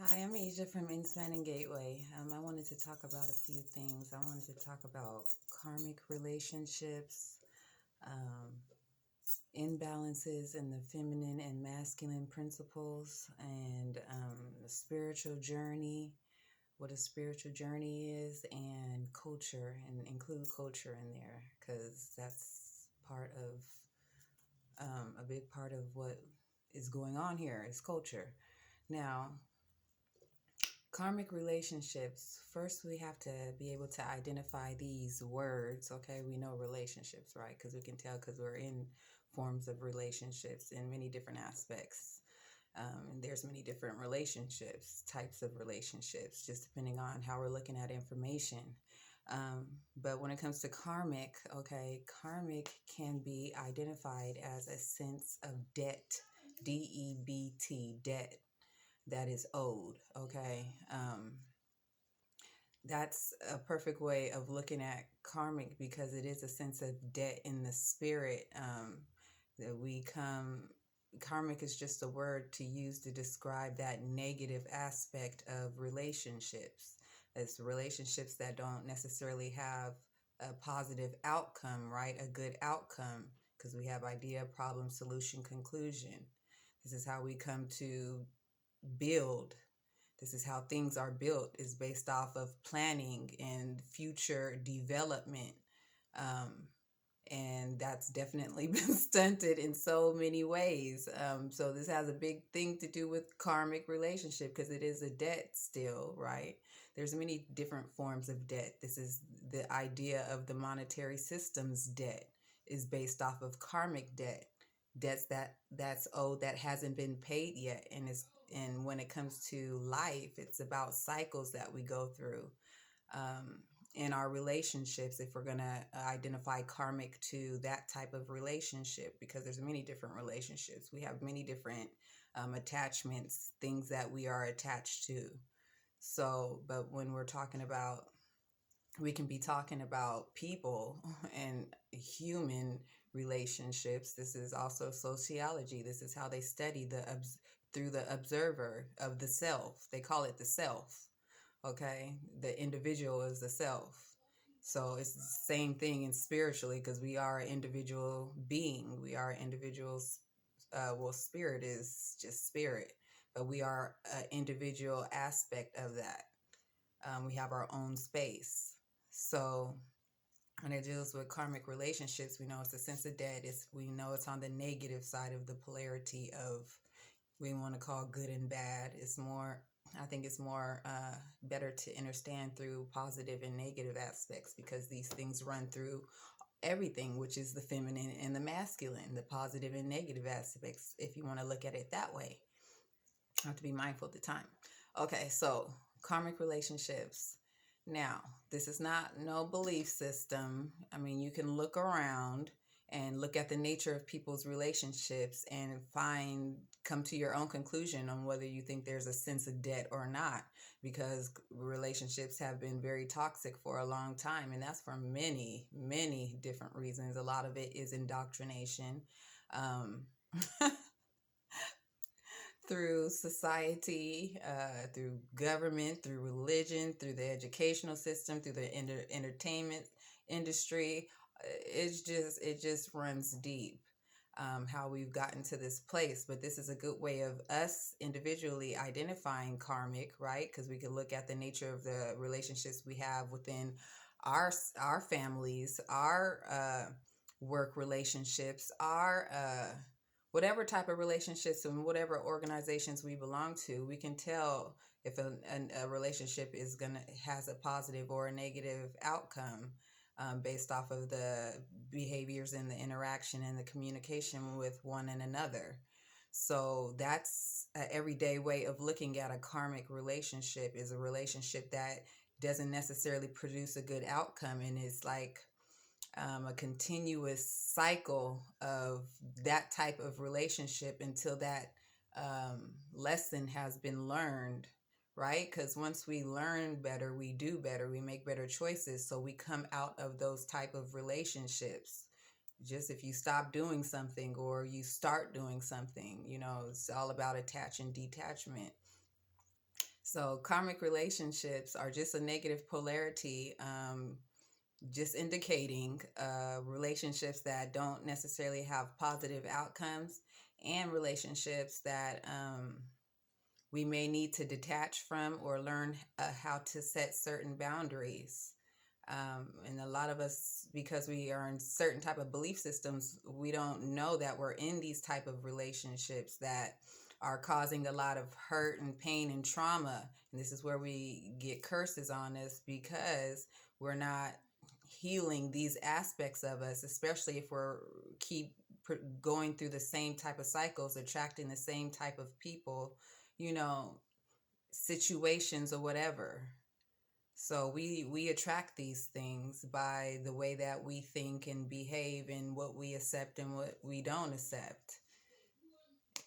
Hi, I'm Asia from Inspanning Gateway. I wanted to talk about a few things. I wanted to talk about karmic relationships, um, imbalances in the feminine and masculine principles, and the spiritual journey, what a spiritual journey is, and culture, and include culture in there because that's part of a big part of what is going on here is culture. Now, karmic relationships, first we have to be able to identify these words. Okay, we know relationships, right? Because we can tell because we're in forms of relationships in many different aspects. And there's many different relationships, types of relationships, just depending on how we're looking at information. Um, but when it comes to karmic, okay, karmic can be identified as a sense of debt, debt, debt that is owed. Okay. That's a perfect way of looking at karmic because it is a sense of debt in the spirit. That we come, karmic is just a word to use to describe that negative aspect of relationships. It's relationships that don't necessarily have a positive outcome, right? A good outcome, because we have idea, problem, solution, conclusion. This is how we come to build. This is how things are built, is based off of planning and future development. Um, and that's definitely been stunted in so many ways. So this has a big thing to do with karmic relationship because it is a debt still, right? There's many different forms of debt. This is the idea of the monetary system's debt is based off of karmic debt, debts that's owed that hasn't been paid yet, and when it comes to life, it's about cycles that we go through. Um, in our relationships, if we're going to identify karmic to that type of relationship, because there's many different relationships, we have many different attachments, things that we are attached to. So but when we're talking about, we can be talking about people and human relationships. This is also sociology. This is how they study through the observer of the self. They call it the self. Okay, the individual is the self. So it's the same thing in spiritually because we are an individual being. We are individuals. Well, spirit is just spirit, but we are an individual aspect of that. We have our own space. So when it deals with karmic relationships, we know it's a sense of debt. We know it's on the negative side of the polarity of, we want to call good and bad. It's more, I think it's more better to understand through positive and negative aspects because these things run through everything, which is the feminine and the masculine, the positive and negative aspects, if you want to look at it that way. I have to be mindful of the time. Okay, so karmic relationships. Now, this is not no belief system. I mean, you can look around and look at the nature of people's relationships and come to your own conclusion on whether you think there's a sense of debt or not, because relationships have been very toxic for a long time, and that's for many, many different reasons. A lot of it is indoctrination. Um, through society, through government, through religion, through the educational system, through the entertainment industry. It just runs deep. How we've gotten to this place, but this is a good way of us individually identifying karmic, right? Because we can look at the nature of the relationships we have within our families, our work relationships, our whatever type of relationships and whatever organizations we belong to. We can tell if a relationship has a positive or a negative outcome based off of the behaviors and the interaction and the communication with one and another. So that's an everyday way of looking at a karmic relationship, is a relationship that doesn't necessarily produce a good outcome, and it's like a continuous cycle of that type of relationship until that lesson has been learned, right? Because once we learn better, we do better, we make better choices, so we come out of those type of relationships. Just if you stop doing something or you start doing something, it's all about attach and detachment. So karmic relationships are just a negative polarity, just indicating relationships that don't necessarily have positive outcomes, and relationships that we may need to detach from or learn how to set certain boundaries. And a lot of us, because we are in certain type of belief systems, we don't know that we're in these type of relationships that are causing a lot of hurt and pain and trauma. And this is where we get curses on us, because we're not healing these aspects of us, especially if we're keep going through the same type of cycles, attracting the same type of people, you know, situations or whatever. So we attract these things by the way that we think and behave, and what we accept and what we don't accept.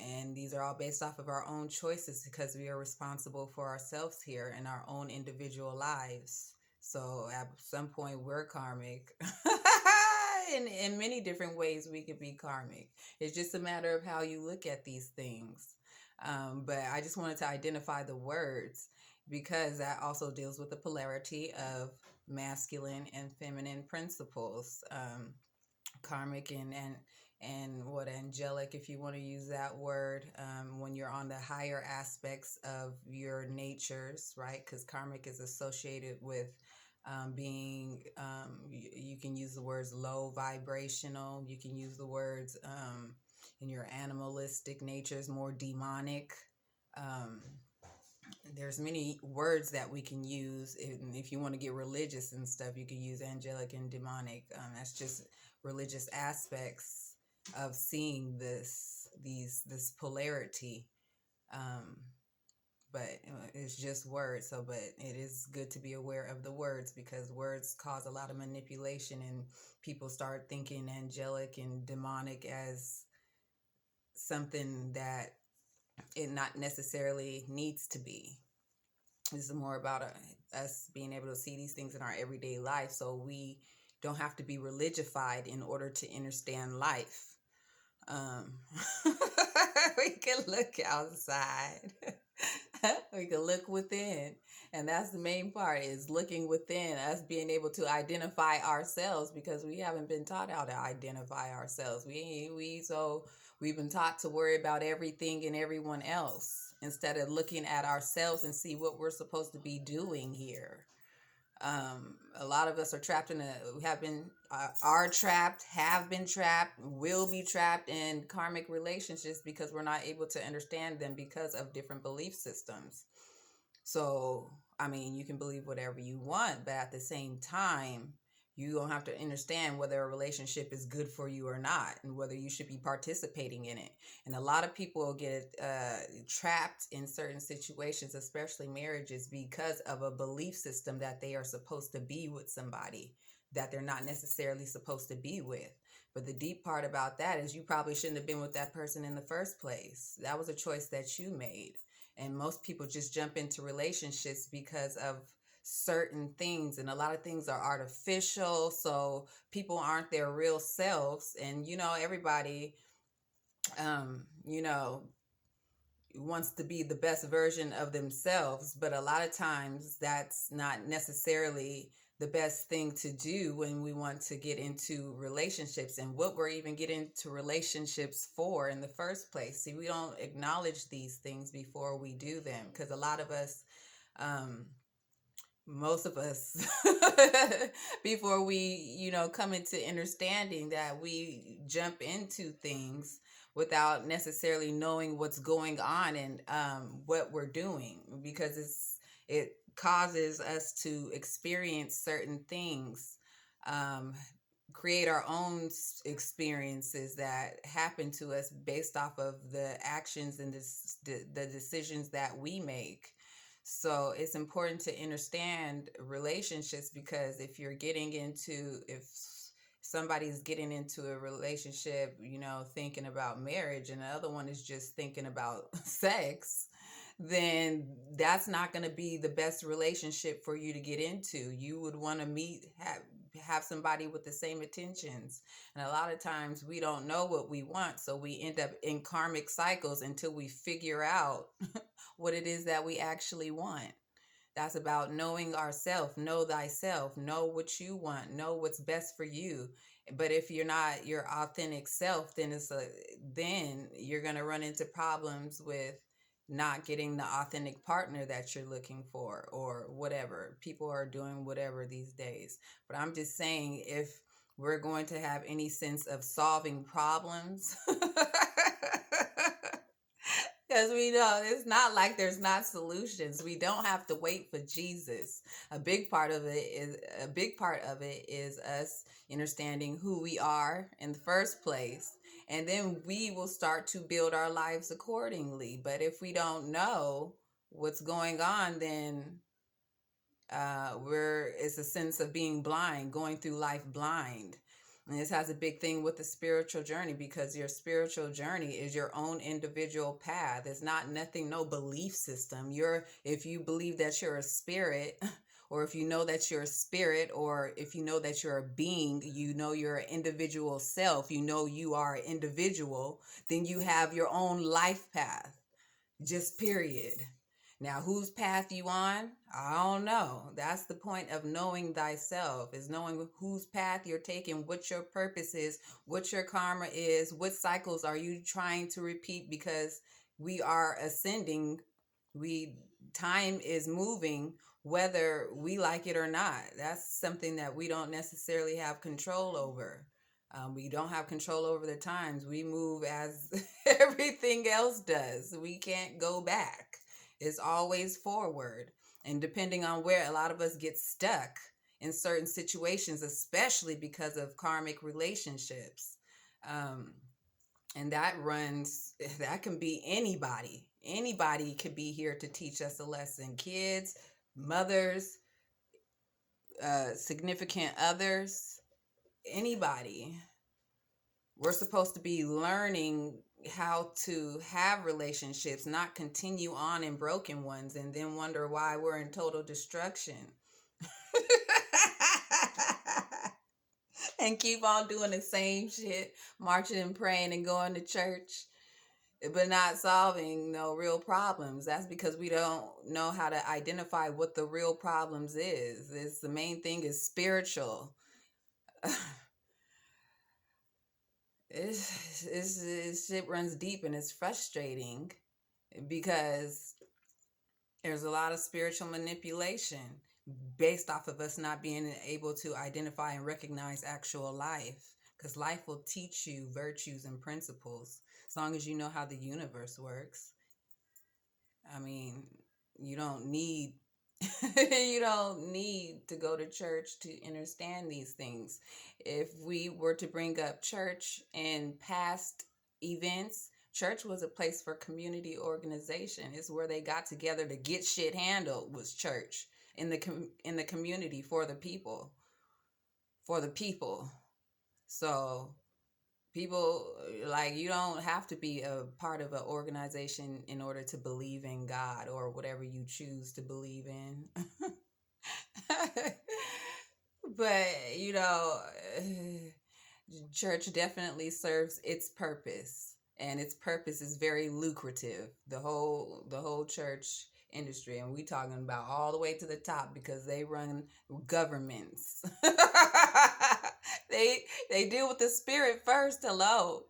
And these are all based off of our own choices, because we are responsible for ourselves here in our own individual lives. So at some point we're karmic. In many different ways we could be karmic. It's just a matter of how you look at these things. But I just wanted to identify the words, because that also deals with the polarity of masculine and feminine principles. Karmic and what angelic, if you want to use that word, when you're on the higher aspects of your natures, right? Because karmic is associated with being, you can use the words low vibrational, you can use the words in your animalistic natures, more demonic. um, there's many words that we can use. If you want to get religious and stuff, you can use angelic and demonic. That's just religious aspects of seeing this polarity. um, but it's just words. So, but it is good to be aware of the words, because words cause a lot of manipulation, and people start thinking angelic and demonic as something that it not necessarily needs to be. This is more about us being able to see these things in our everyday life, so we don't have to be religified in order to understand life. Um, we can look outside. We can look within, and that's the main part, is looking within, us being able to identify ourselves, because we haven't been taught how to identify ourselves. We've been taught to worry about everything and everyone else, instead of looking at ourselves and see what we're supposed to be doing here. A lot of us are trapped in are trapped, have been trapped, will be trapped in karmic relationships, because we're not able to understand them because of different belief systems. So, I mean, you can believe whatever you want, but at the same time, you don't have to understand whether a relationship is good for you or not, and whether you should be participating in it. And a lot of people get trapped in certain situations, especially marriages, because of a belief system that they are supposed to be with somebody that they're not necessarily supposed to be with. But the deep part about that is, you probably shouldn't have been with that person in the first place. That was a choice that you made. And most people just jump into relationships because of certain things, and a lot of things are artificial, so people aren't their real selves. And everybody you know wants to be the best version of themselves, but a lot of times that's not necessarily the best thing to do when we want to get into relationships, and what we're even getting into relationships for in the first place. See, we don't acknowledge these things before we do them, because a lot of us, um, most of us, before we come into understanding that, we jump into things without necessarily knowing what's going on, and what we're doing, because it causes us to experience certain things, um, create our own experiences that happen to us based off of the actions and the decisions that we make. So it's important to understand relationships, because if somebody's getting into a relationship, thinking about marriage, and the other one is just thinking about sex, then that's not going to be the best relationship for you to get into. You would want to have somebody with the same intentions. And a lot of times we don't know what we want, so we end up in karmic cycles until we figure out what it is that we actually want. That's about knowing ourself, know thyself, know what you want, know what's best for you. But if you're not your authentic self, then you're gonna run into problems with not getting the authentic partner that you're looking for or whatever. People are doing whatever these days. But I'm just saying, if we're going to have any sense of solving problems, because we know it's not like there's not solutions. We don't have to wait for Jesus. A big part of it is us understanding who we are in the first place. And then we will start to build our lives accordingly. But if we don't know what's going on, then we're it's a sense of being blind, going through life blind. And this has a big thing with the spiritual journey, because your spiritual journey is your own individual path. It's not nothing, no belief system. If you believe that you're a spirit, or if you know that you're a spirit, or if you know that you're a being, you know you're an individual self, you know you are an individual, then you have your own life path. Just period. Now, whose path you on? I don't know. That's the point of knowing thyself, is knowing whose path you're taking, what your purpose is, what your karma is, what cycles are you trying to repeat, because we are ascending. We Time is moving whether we like it or not. That's something that we don't necessarily have control over. We don't have control over the times. We move as everything else does. We can't go back. It's always forward. And depending on where a lot of us get stuck in certain situations, especially because of karmic relationships. Um, and that can be anybody. Anybody could be here to teach us a lesson. Kids, mothers, significant others, anybody. We're supposed to be learning how to have relationships, not continue on in broken ones and then wonder why we're in total destruction. And keep on doing the same shit, marching and praying and going to church, but not solving no real problems. That's because we don't know how to identify what the real problems is. The main thing is spiritual. Shit runs deep, and it's frustrating because there's a lot of spiritual manipulation based off of us not being able to identify and recognize actual life, because life will teach you virtues and principles as long as you know how the universe works. I mean, you don't need you don't need to go to church to understand these things. If we were to bring up church in past events, church was a place for community organization. It's where they got together to get shit handled. Was church in the community for the people, for the people. So people, like, you don't have to be a part of an organization in order to believe in God or whatever you choose to believe in. But church definitely serves its purpose, and its purpose is very lucrative. The whole church industry, and we talking about all the way to the top, because they run governments. they deal with the spirit first. Hello.